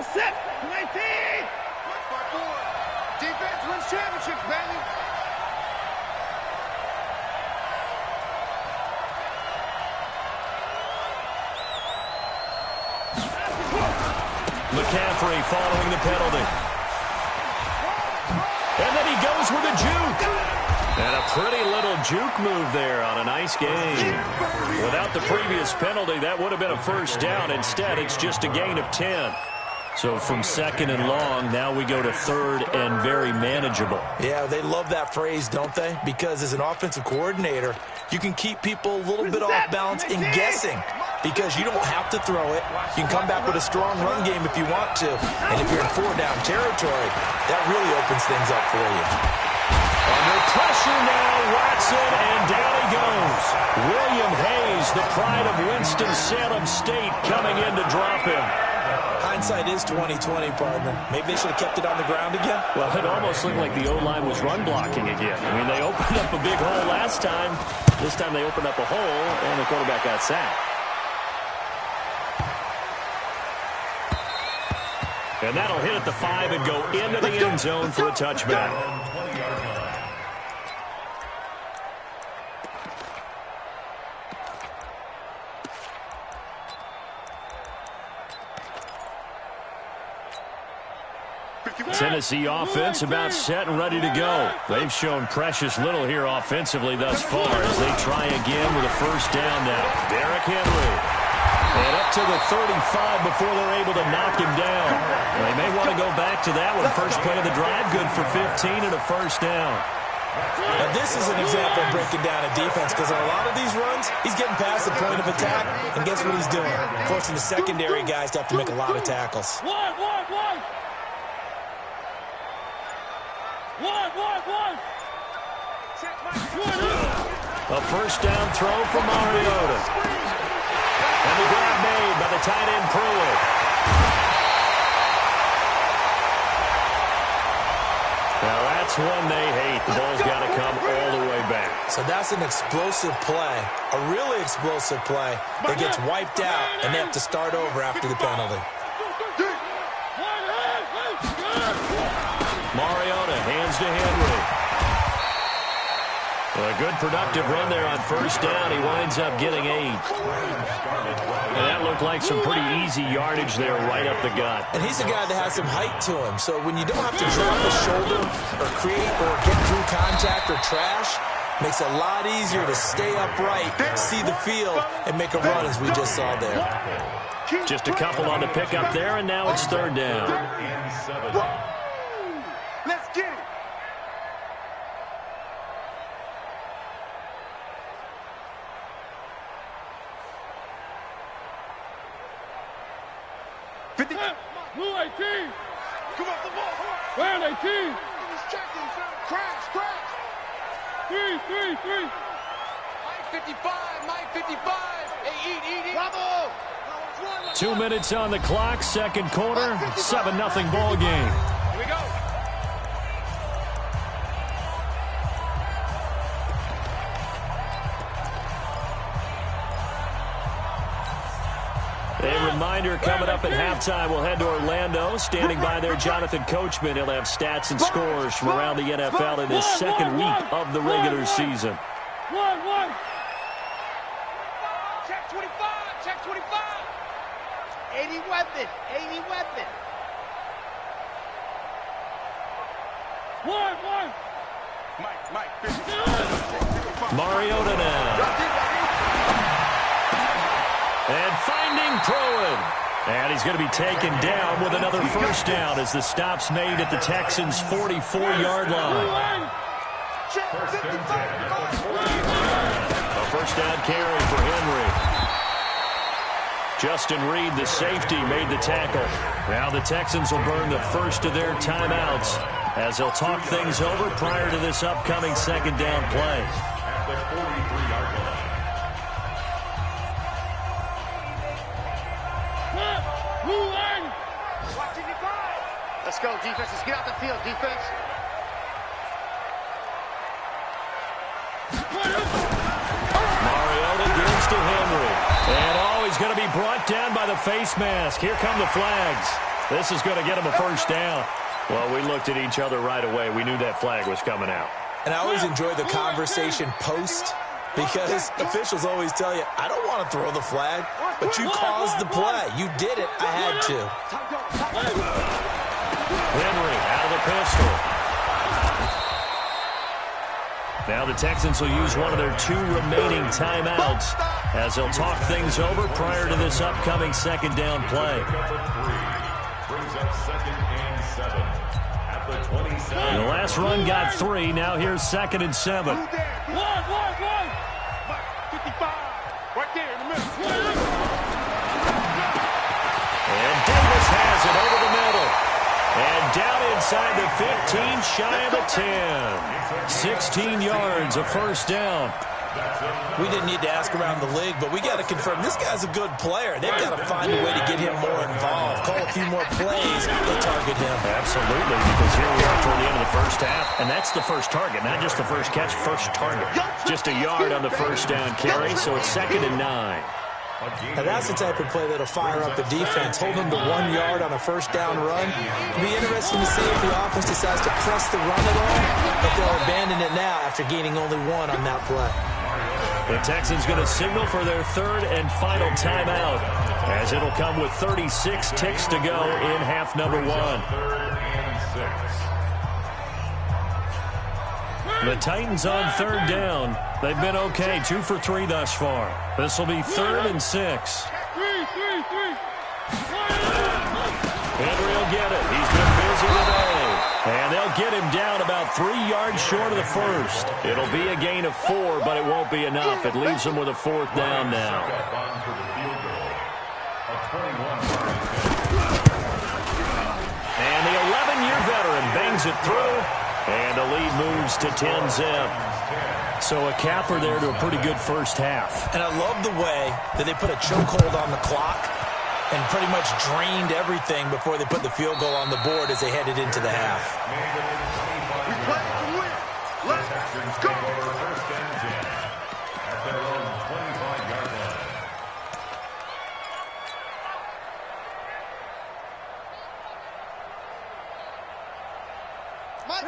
Set. 19. March by 4. Defense wins championships, baby. McCaffrey following the penalty. And then he goes with a juke. And a pretty little juke move there on a nice game. Without the previous penalty, that would have been a first down. Instead, it's just a gain of 10. So from second and long, now we go to third and very manageable. Yeah, they love that phrase, don't they? Because as an offensive coordinator, you can keep people a little bit off balance and guessing because you don't have to throw it. You can come back with a strong run game if you want to. And if you're in four-down territory, that really opens things up for you. Under pressure now, Watson, and down he goes. William Hayes, the pride of Winston-Salem State, coming in to drop him. Hindsight is 20/20, partner. Maybe they should have kept it on the ground again. Well, it almost looked like the O-line was run blocking again. I mean, they opened up a big hole last time. This time they opened up a hole, and the quarterback got sacked. And that'll hit at the 5 and go into the end zone for a touchback. Tennessee offense about set and ready to go. They've shown precious little here offensively thus far as they try again with a first down now. Derrick Henry. And up to the 35 before they're able to knock him down. They may want to go back to that one. First play of the drive, good for 15 and a first down. Now this is an example of breaking down a defense because on a lot of these runs, he's getting past the point of attack, and guess what he's doing? Forcing the secondary guys to have to make a lot of tackles. A first down throw for Mariota. And the grab made by the tight end Pruitt. Now that's one they hate. The ball's got to come all the way back. So that's an explosive play, a really explosive play that gets wiped out, and they have to start over after the penalty. Mariota hands to Henry. Well, a good productive run there on first down. He winds up getting 8. And that looked like some pretty easy yardage there right up the gut. And he's a guy that has some height to him. So when you don't have to drop a shoulder or create or get through contact or trash, makes it a lot easier to stay upright, see the field, and make a run as we just saw there. Just a couple on the pickup there, and now it's third down. Let's get it. Blue 18. Come off the ball. Brown 18. He's checking. Crash. 3. Mike 55. Mike 55. Hey, eat. Bravo. 2 minutes on the clock, second quarter, 7-0 ball game. Here we go. A reminder coming up at halftime, we'll head to Orlando. Standing by there, Jonathan Coachman. He'll have stats and scores from around the NFL in his second week of the regular season. Check 25. 80 weapon. 1. Mike 55. Mariota now. And finding Pruitt. And he's going to be taken down with another first down as the stop's made at the Texans' 44-yard line. A first down carry for Henry. Justin Reed, the safety, made the tackle. Now the Texans will burn the first of their timeouts as they'll talk things over prior to this upcoming second down play. At the 43-yard line. Let's go, defense. Let's get out the field, defense. Mariota gives to Henry. And he's going to be brought down by the face mask. Here come the flags. This is going to get him a first down. Well, we looked at each other right away. We knew that flag was coming out. And I always enjoy the conversation post because officials always tell you, I don't want to throw the flag, but you caused the play. You did it. I had to. Henry out of the pistol. Now the Texans will use one of their 2 remaining timeouts as they'll talk things over prior to this upcoming second down play. Brings up 2nd and 7 at the 27. The last run got 3. Now here's 2nd and 7. 1. 55. Right there in the middle. And Davis has it over the middle. And down inside the 15, shy of the 10. 16 yards, a first down. We didn't need to ask around the league, but we got to confirm this guy's a good player. They've got to find a way to get him more involved. Call a few more plays. They'll target him. Absolutely, because here we are toward the end of the first half, and that's the first target, not just the first catch, first target. Just a yard on the first down carry, so it's 2nd and 9. Now that's the type of play that'll fire up the defense. Hold them to 1 yard on a first down run. It'll be interesting to see if the offense decides to press the run at all, but they'll abandon it now after gaining only 1 on that play. The Texans going to signal for their 3rd and final timeout as it'll come with 36 ticks to go in half number 1. 3rd and 6. The Titans on 3rd down. They've been okay, 2 for 3 thus far. This will be 3rd and 6. 3. Henry will get it. He's been busy today. And they'll get him down about 3 yards short of the first. It'll be a gain of 4, but it won't be enough. It leaves them with a 4th down now. And the 11-year veteran bangs it through. And the lead moves to 10-zip. So a capper there to a pretty good first half. And I love the way that they put a chokehold on the clock and pretty much drained everything before they put the field goal on the board as they headed into the half. We play to win. Let's go. First and 10 at their own 25-yard line.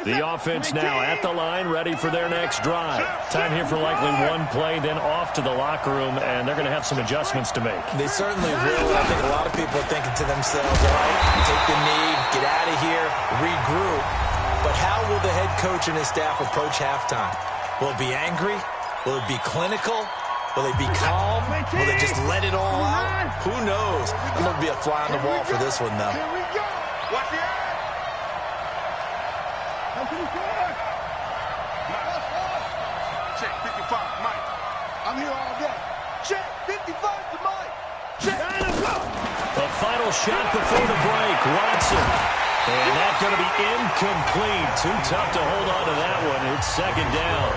The offense now at the line, ready for their next drive. Time here for likely 1 play, then off to the locker room, and they're going to have some adjustments to make. They certainly will. I think a lot of people are thinking to themselves, all right, take the knee, get out of here, regroup. But how will the head coach and his staff approach halftime? Will it be angry? Will it be clinical? Will they be calm? Will they just let it all out? Who knows? I'm going to be a fly on the wall for this one, though. Here we go. Watch the eye. Check 55, Mike. I'm here all day. Check 55 to Mike. Check. The final shot before the break, Watson. And that's going to be incomplete. Too tough to hold on to that one. It's 2nd down.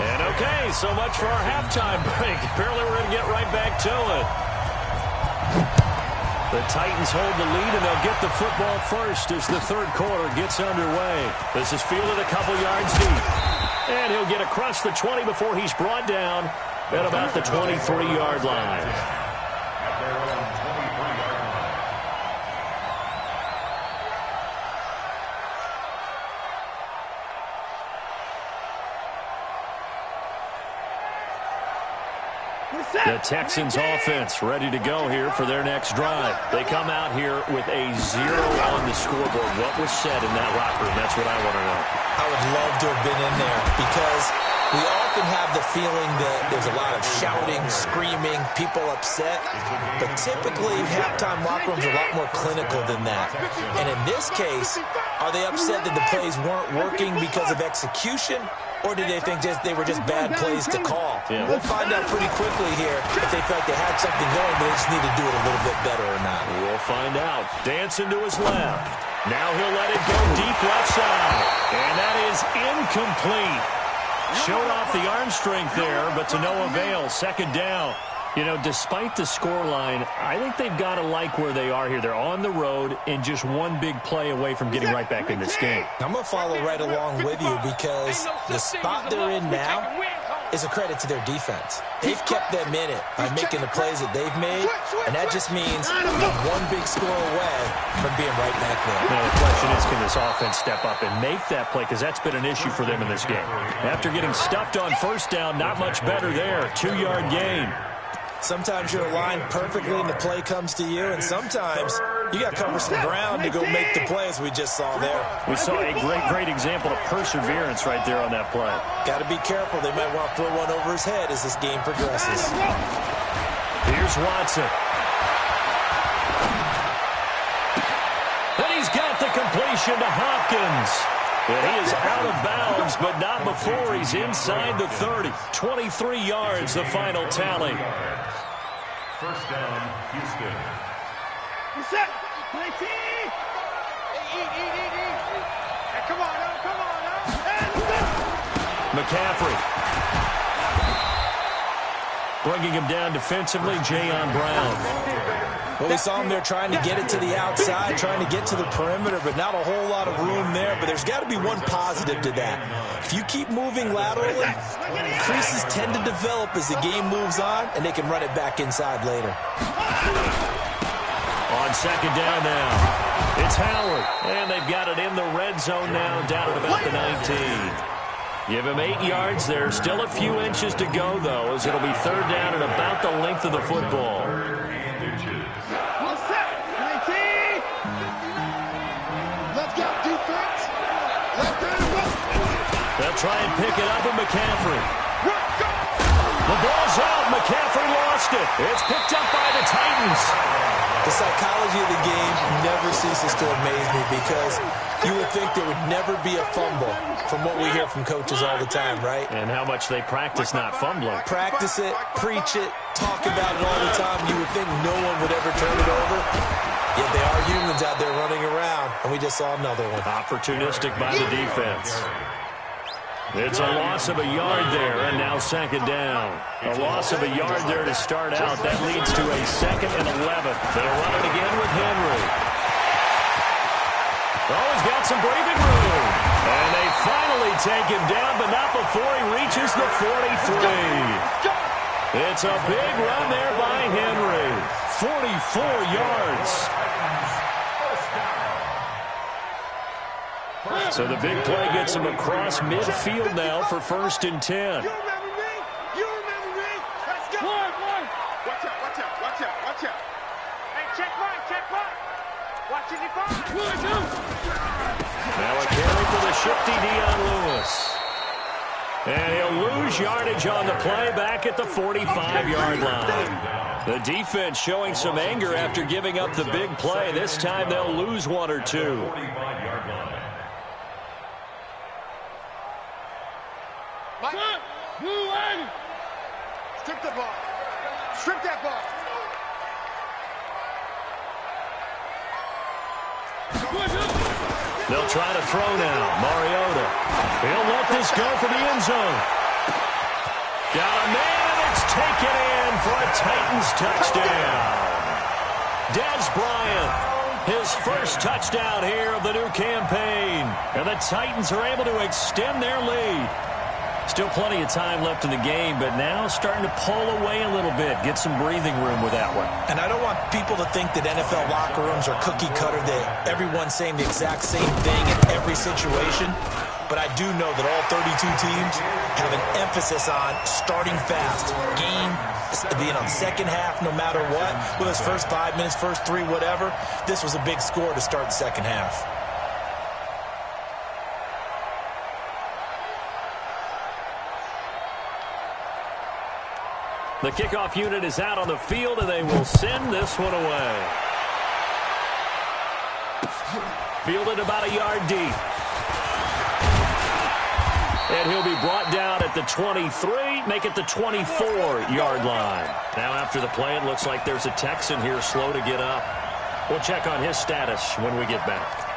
And okay, so much for our halftime break. Apparently we're going to get right back to it. The Titans hold the lead, and they'll get the football first as the 3rd quarter gets underway. This is fielded a couple yards deep. And he'll get across the 20 before he's brought down at about the 23-yard line. At their own 23-yard line. The Texans offense ready to go here for their next drive. They come out here with a 0 on the scoreboard. What was said in that locker room? That's what I want to know. I would love to have been in there because we often have the feeling that there's a lot of shouting, screaming, people upset. But typically, halftime locker rooms are a lot more clinical than that. And in this case, are they upset that the plays weren't working because of execution? Or did they think they were just bad plays to call? Yeah. We'll find out pretty quickly here if they felt they had something going, but they just need to do it a little bit better or not. We'll find out. Dancing to his left. Now he'll let it go deep left side. And that is incomplete. Showed off the arm strength there, but to no avail. 2nd down. You know, despite the scoreline, I think they've got to like where they are here. They're on the road and just one big play away from getting right back in this game. I'm going to follow right along with you because the spot they're in now is a credit to their defense. They've kept them in it by making the plays that they've made, and that just means they're one big score away from being right back there. Now the question is, can this offense step up and make that play? Because that's been an issue for them in this game. After getting stuffed on first down, not much better there. 2-yard gain. Sometimes you're aligned perfectly and the play comes to you, and sometimes you got to cover some ground to go make the play, as we just saw there. We saw a great example of perseverance right there on that play. Got to be careful. They might want to throw one over his head as this game progresses. Here's Watson. And he's got the completion to Hopkins. And he is out of bounds, but not before he's inside the 30. 23 yards, the final tally. First down, Houston. Reset. Play T. Eat. Hey, come on now. McCaffrey. Bringing him down defensively, Jayon Brown. Well, we saw him there trying to get it to the outside, trying to get to the perimeter, but not a whole lot of room there. But there's got to be one positive to that. If you keep moving laterally, creases tend to develop as the game moves on, and they can run it back inside later. On second down now, it's Howard. And they've got it in the red zone now, down at about the 19. Give him 8 yards there. Still a few inches to go, though, as it'll be third down and about the length of the football. They'll try and pick it up with McCaffrey. The ball's out. McCaffrey lost it. It's picked up by the Titans. The psychology of the game never ceases to amaze me because you would think there would never be a fumble from what we hear from coaches all the time, right? And how much they practice not fumbling. Practice it, preach it, talk about it all the time. You would think no one would ever turn it over. Yet they are humans out there running around, and we just saw another one. Opportunistic by the defense. It's a loss of a yard there, and now second down. A loss of a yard there to start out. That leads to a 2nd and 11. They'll run it again with Henry. Oh, he's got some breathing room. And they finally take him down, but not before he reaches the 43. It's a big run there by Henry. 44 yards. So the big play gets him across midfield now for 1st and 10. You remember me? Let's go. Watch out. Hey, check right. Watching your ball. Now a carry for the shifty Dion Lewis. And he'll lose yardage on the play back at the 45-yard line. The defense showing some anger after giving up the big play. This time they'll lose 1 or 2. Strip that ball. They'll try to throw now. Mariota. He'll let this go for the end zone. Got a man, and it's taken in for a Titans touchdown. Dez Bryant, his first touchdown here of the new campaign. And the Titans are able to extend their lead. Still plenty of time left in the game, but now starting to pull away a little bit, get some breathing room with that one. And I don't want people to think that NFL locker rooms are cookie cutter, that everyone's saying the exact same thing in every situation. But I do know that all 32 teams have an emphasis on starting fast. Game, being on second half no matter what. Whether it's first 5 minutes, first 3, whatever. This was a big score to start the second half. The kickoff unit is out on the field, and they will send this one away. Fielded about a yard deep. And he'll be brought down at the 23, make it the 24-yard line. Now after the play, it looks like there's a Texan here slow to get up. We'll check on his status when we get back.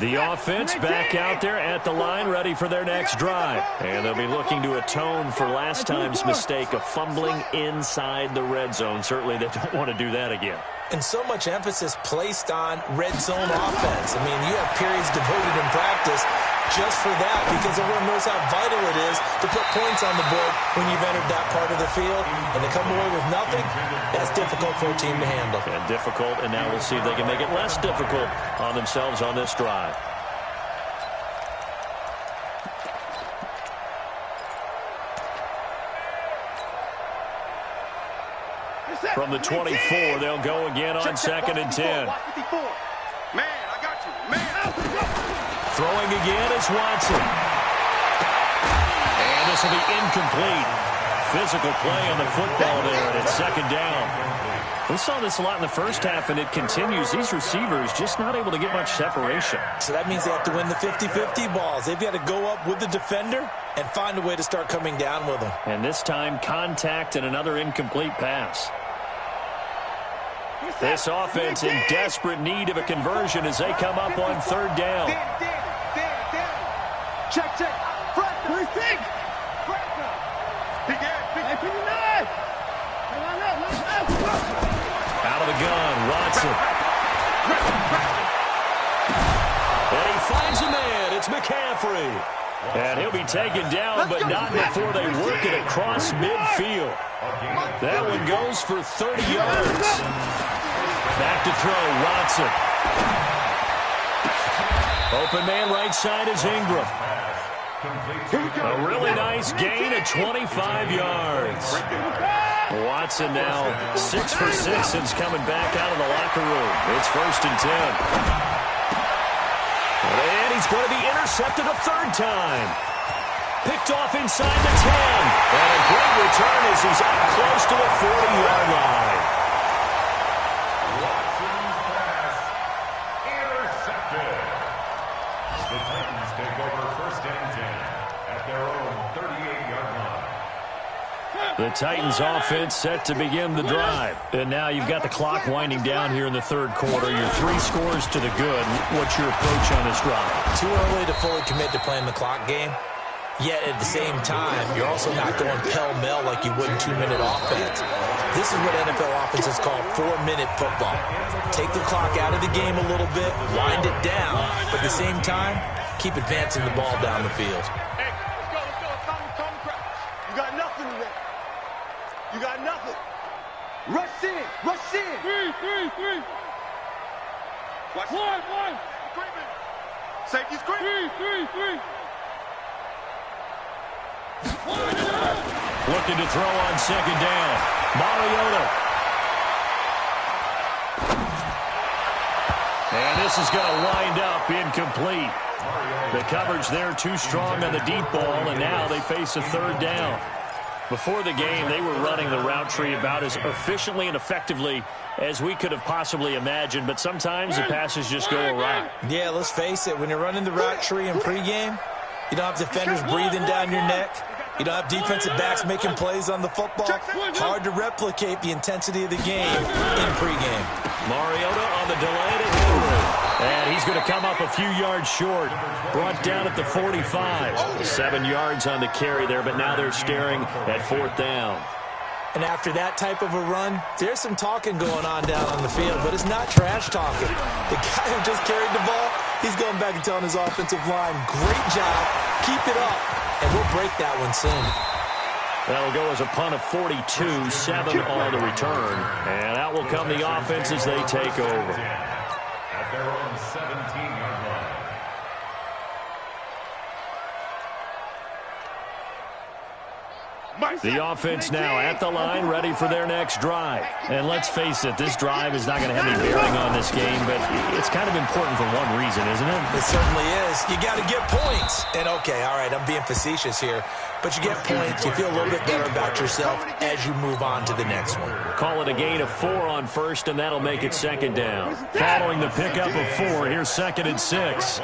The offense back out there at the line, ready for their next drive. And they'll be looking to atone for last time's mistake of fumbling inside the red zone. Certainly they don't want to do that again. And so much emphasis placed on red zone offense. I mean, you have periods devoted in practice just for that, because everyone knows how vital it is to put points on the board when you've entered that part of the field. And to come away with nothing, that's difficult for a team to handle. And difficult, and now we'll see if they can make it less difficult on themselves on this drive. From the 24, they'll go again on 2nd and 10. Man, I got you. Man, Throwing again is Watson. And this will be incomplete. Physical play on the football there, and it's 2nd down. We saw this a lot in the first half, and it continues. These receivers just not able to get much separation. So that means they have to win the 50-50 balls. They've got to go up with the defender and find a way to start coming down with them. And this time, contact and another incomplete pass. This offense in desperate need of a conversion as they come up on 3rd down. check. Out of the gun, Watson. And he finds a man. It's McCaffrey. And he'll be taken down, but not before they work it across midfield. That one goes for 30 yards. Back to throw, Watson. Open man right side is Ingram. A really nice gain of 25 yards. Watson now 6 for 6 since coming back out of the locker room. It's 1st and 10. And he's going to be intercepted a 3rd time. Picked off inside the 10. And a great return as he's up close to the 40-yard line. Watson's pass intercepted. The Titans take over 1st and 10 at their own 38-yard line. The Titans offense set to begin the drive. And now you've got the clock winding down here in the 3rd quarter. Your 3 scores to the good. What's your approach on this drive? Too early to fully commit to playing the clock game. Yet at the same time, you're also not going pell-mell like you would in 2-minute offense. This is what NFL offenses call 4-minute football. Take the clock out of the game a little bit, wind it down, but at the same time, keep advancing the ball down the field. Hey, let's go. It's time to crack. You got nothing today. You got nothing. Rush in. Three. Watch one. Safety screen. Three. Looking to throw on 2nd down. Mariota. And this is going to wind up incomplete. The coverage there too strong on the deep ball, and now they face a 3rd down. Before the game, they were running the route tree about as efficiently and effectively as we could have possibly imagined, but sometimes the passes just go awry. Yeah, let's face it. When you're running the route tree in pregame, you don't have defenders breathing down your neck. You don't have defensive backs making plays on the football. Hard to replicate the intensity of the game in pregame. Mariota on the delay to Henry. And he's going to come up a few yards short. Brought down at the 45. 7 yards on the carry there, but now they're staring at 4th down. And after that type of a run, there's some talking going on down on the field, but it's not trash talking. The guy who just carried the ball, he's going back and telling his offensive line, great job, keep it up, and we'll break that one soon. That'll go as a punt of 42, 7 on the return. And out will come the offense as they take over. At their own 17-yard line. The offense now at the line, ready for their next drive. And let's face it, this drive is not going to have any bearing on this game, but it's kind of important for one reason, isn't it? It certainly is. You got to get points. And okay, all right, I'm being facetious here, but you get points, you feel a little bit better about yourself as you move on to the next one. Call it a gain of 4 on 1st, and that'll make it 2nd down. Following the pickup of 4, here's 2nd and 6.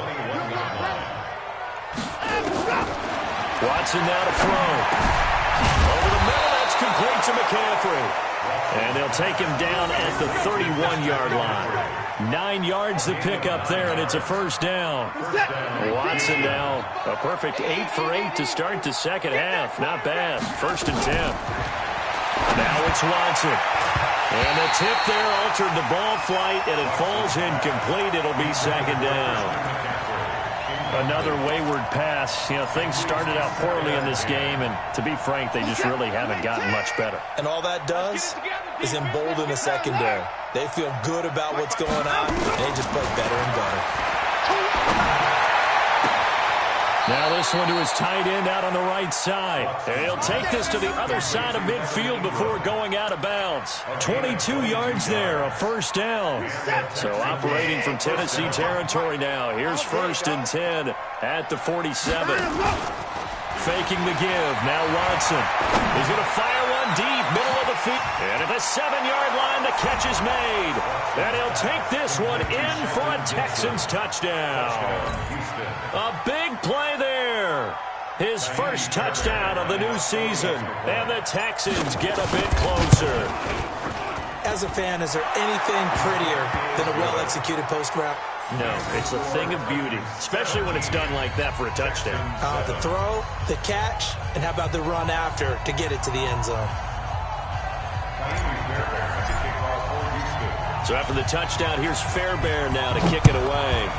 Watson now to throw. Over the middle, that's complete to McCaffrey. And they'll take him down at the 31-yard line. 9 yards to pick up there, and it's a first down. Watson now a perfect 8 for 8 to start the second half. Not bad. 1st and 10. Now it's Watson. And the tip there altered the ball flight, and it falls incomplete. It'll be 2nd down. Another wayward pass. You know, things started out poorly in this game, and to be frank, they just really haven't gotten much better. And all that does is embolden the secondary. They feel good about what's going on, and they just play better and better. Now this one to his tight end out on the right side. And he'll take this to the other side of midfield before going out of bounds. 22 yards there, a first down. So operating from Tennessee territory now. Here's 1st and 10 at the 47. Faking the give. Now Watson. He's going to fire one deep, middle of the field. And at the 7-yard line, the catch is made. And he'll take this one in for a Texans touchdown. A big play there. His first touchdown of the new season. And the Texans get a bit closer. As a fan, is there anything prettier than a well-executed post route? No, it's a thing of beauty, especially when it's done like that for a touchdown. The throw, the catch, and how about the run after to get it to the end zone? So after the touchdown, here's Fairbairn now to kick it away.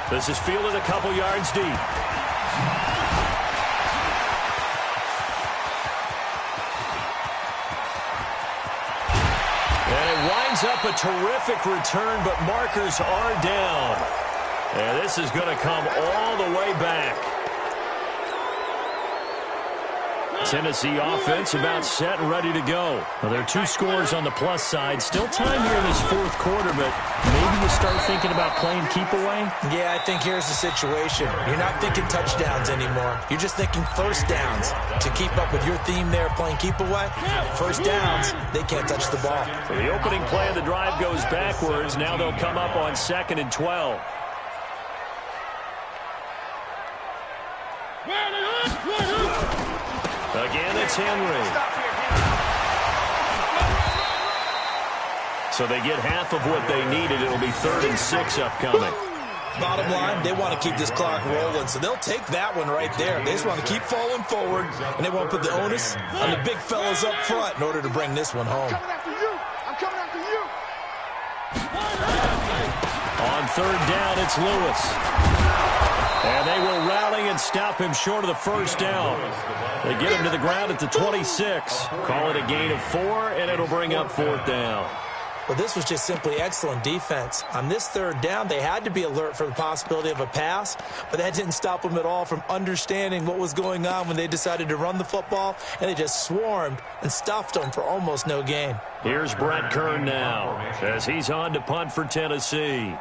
This is fielded a couple yards deep. And it winds up a terrific return, but markers are down. And this is going to come all the way back. Tennessee offense about set and ready to go. Well, there are 2 scores on the plus side. Still time here in this 4th quarter, but maybe you start thinking about playing keep away? Yeah, I think here's the situation. You're not thinking touchdowns anymore. You're just thinking first downs. To keep up with your theme there, playing keep away, first downs, they can't touch the ball. So the opening play of the drive goes backwards. Now they'll come up on 2nd and 12. Again, it's Henry. So they get half of what they needed. It'll be 3rd and 6 upcoming. Bottom line, they want to keep this clock rolling, so they'll take that one right there. They just want to keep falling forward, and they want to put the onus on the big fellas up front in order to bring this one home. I'm coming after you. On 3rd down, it's Lewis. And they will rally and stop him short of the first down. They get him to the ground at the 26. Call it a gain of 4, and it'll bring up 4th down. Well, this was just simply excellent defense. On this 3rd down, they had to be alert for the possibility of a pass, but that didn't stop them at all from understanding what was going on when they decided to run the football, and they just swarmed and stuffed them for almost no gain. Here's Brett Kern now as he's on to punt for Tennessee.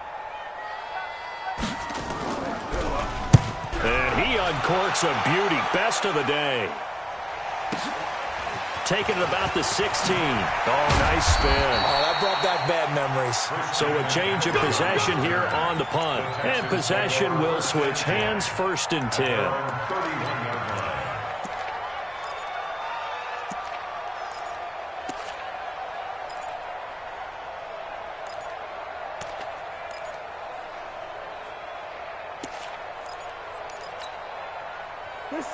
And he uncorks a beauty. Best of the day. Taking it about the 16. Oh, nice spin. Oh, that brought back bad memories. So a change of possession here on the punt. And possession will switch hands. 1st and 10.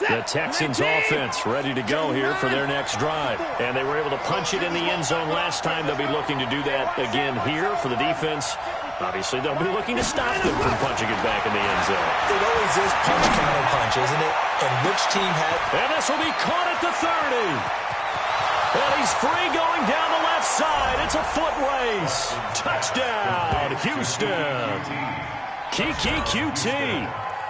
The Texans offense ready to go here for their next drive. And they were able to punch it in the end zone last time. They'll be looking to do that again here for the defense. Obviously, they'll be looking to stop them from punching it back in the end zone. It always is punch, counter punch, isn't it? And which team had... And this will be caught at the 30. And he's free going down the left side. It's a foot race. Touchdown, Houston. Kiki QT.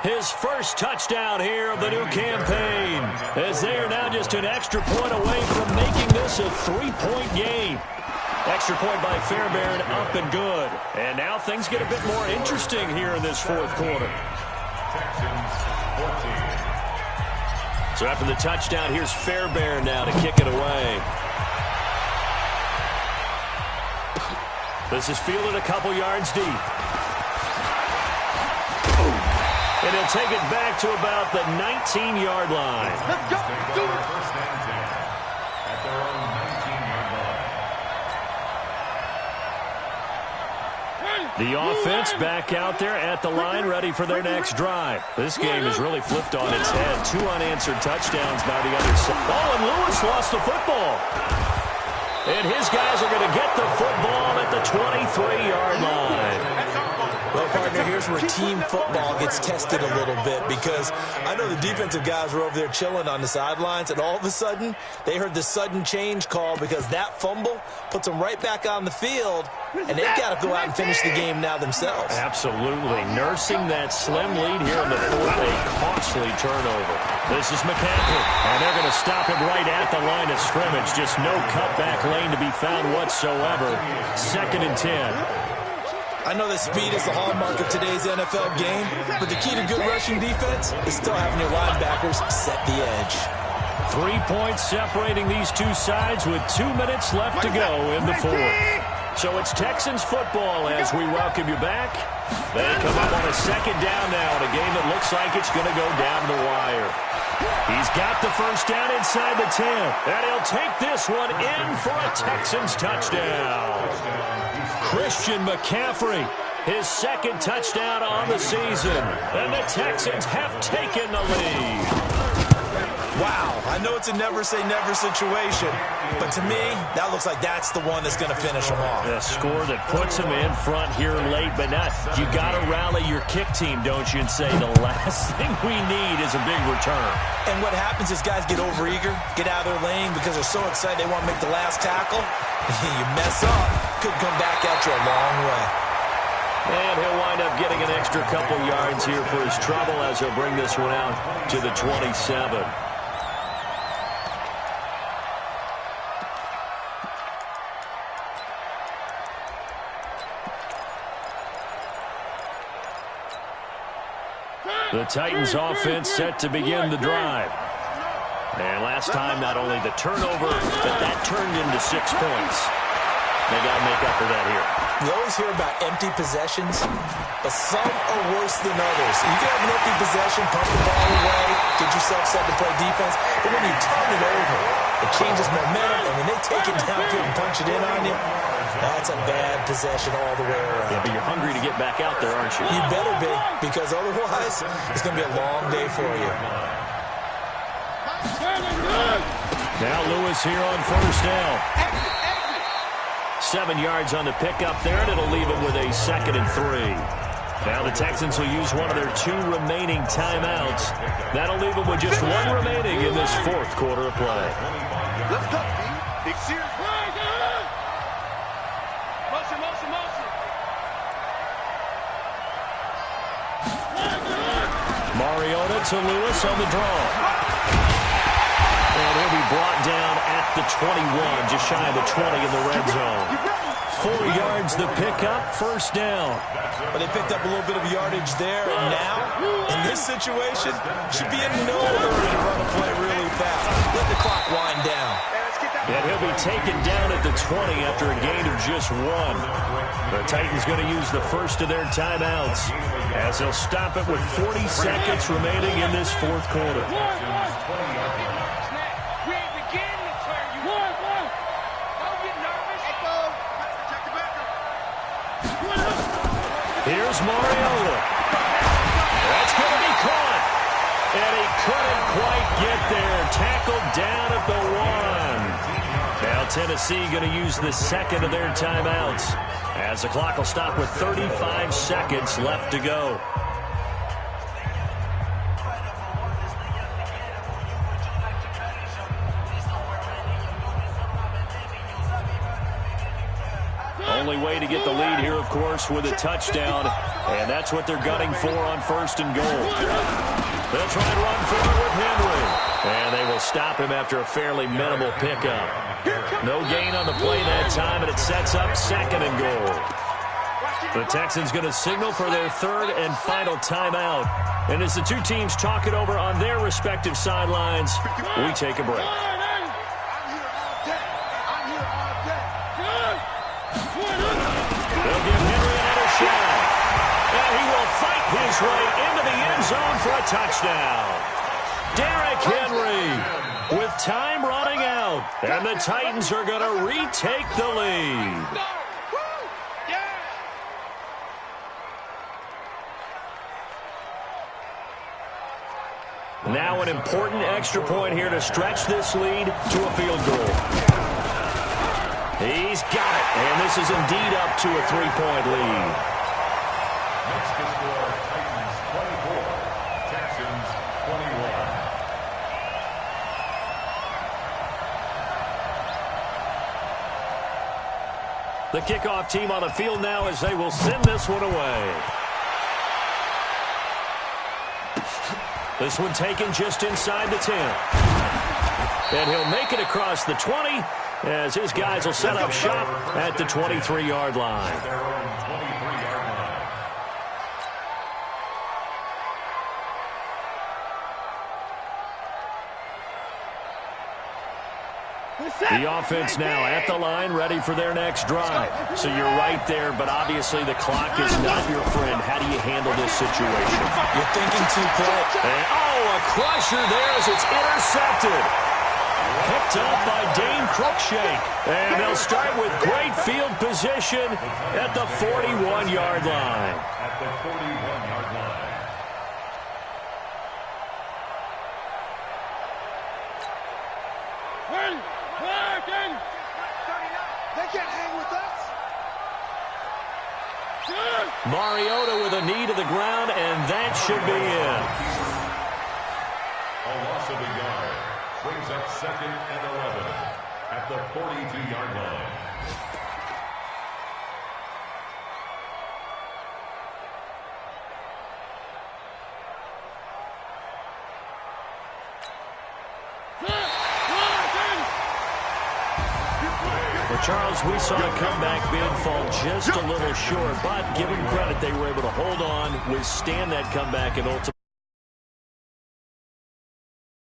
His first touchdown here of the new campaign, as they are now just an extra point away from making this a 3-point game. Extra point by Fairbairn, up and good. And now things get a bit more interesting here in this 4th quarter. So after the touchdown, here's Fairbairn now to kick it away. This is fielded a couple yards deep. And he'll take it back to about the 19-yard line. Let's go. Do it. The offense back out there at the line, ready for their next drive. This game has really flipped on its head. 2 unanswered touchdowns by the other side. Oh, and Lewis lost the football. And his guys are going to get the football at the 23-yard line. Well, partner, here's where team football gets tested a little bit, because I know the defensive guys were over there chilling on the sidelines, and all of a sudden, they heard the sudden change call because that fumble puts them right back on the field, and they've got to go out and finish the game now themselves. Absolutely. Nursing that slim lead here in the fourth, a costly turnover. This is McCaffrey, and they're going to stop him right at the line of scrimmage. Just no cutback lane to be found whatsoever. 2nd and 10. I know that speed is the hallmark of today's NFL game, but the key to good rushing defense is still having your linebackers set the edge. 3 points separating these two sides with 2 minutes left to go in the fourth. So it's Texans football as we welcome you back. They come up on a 2nd down now in a game that looks like it's going to go down the wire. He's got the first down inside the 10, and he'll take this one in for a Texans touchdown. Christian McCaffrey, his 2nd touchdown on the season, and the Texans have taken the lead. Wow, I know it's a never-say-never situation, but to me, that looks like that's the one that's going to finish them off. A score that puts them in front here late, but not. You got to rally your kick team, don't you, and say the last thing we need is a big return. And what happens is guys get overeager, get out of their lane because they're so excited they want to make the last tackle. You mess up, could come back at you a long way. And he'll wind up getting an extra couple yards here for his trouble as he'll bring this one out to the 27. The Titans offense set to begin the drive. And last time, not only the turnover, but that turned into 6 points. They got to make up for that here. You always hear about empty possessions, but some are worse than others. You can have an empty possession, pump the ball away, get yourself set to play defense, but when you turn it over, it changes momentum, and when they take it downfield and punch it in on you, that's a bad possession all the way around. Yeah, but you're hungry to get back out there, aren't you? You better be, because otherwise, it's going to be a long day for you. Now Lewis here on first down. 7 yards on the pickup there, and it'll leave him with a 2nd and 3. Now the Texans will use one of their 2 remaining timeouts. That'll leave them with just 1 remaining in this 4th quarter of play. Let's go, B. Big series. Mariota to Lewis on the draw. And he'll be brought down at the 21, just shy of the 20 in the red zone. 4 yards the pickup, first down. But they picked up a little bit of yardage there, and now, in this situation, should be in no hurry to run a play really fast. Let the clock wind down. And he'll be taken down at the 20 after a gain of just 1. The Titans going to use the first of their timeouts as they'll stop it with 40 seconds remaining in this 4th quarter. Here's Mariota. That's going to be caught. And he couldn't quite get there. Tackled down at the 1. Now Tennessee going to use the 2nd of their timeouts as the clock will stop with 35 seconds left to go. Only way to get the lead here, of course, with a touchdown, and that's what they're gunning for on 1st and goal. They'll try and run for it with Henry, and they will stop him after a fairly minimal pickup. No gain on the play that time, and it sets up 2nd and goal. The Texans going to signal for their 3rd and final timeout, and as the 2 teams talk it over on their respective sidelines, we take a break. They'll give Henry another shot. And he will fight his way into the end zone for a touchdown. Derrick Henry with time running out. And the Titans are going to retake the lead. Now an important extra point here to stretch this lead to a field goal. He's got it, and this is indeed up to a 3-point lead. Next to score, Titans 24, Texans 21. The kickoff team on the field now as they will send this one away. This one taken just inside the 10. And he'll make it across the 20 as his guys will set up shop at the 23-yard line. Their own 23-yard line. The offense now at the line, ready for their next drive. So you're right there, but obviously the clock is not your friend. How do you handle this situation? You're thinking two-play. And, a crusher there as it's intercepted. Picked up by Dane Cruikshank. And they'll start with great field position at the 41-yard line. At the 41-yard line. They can't hang with us. Mariota with a knee to the ground, and that should be it. A loss of a yard brings up 2nd and 11 at the 42-yard line. Well, Charles, we saw a comeback bid fall just a little short, but give them credit, they were able to hold on, withstand that comeback, and ultimately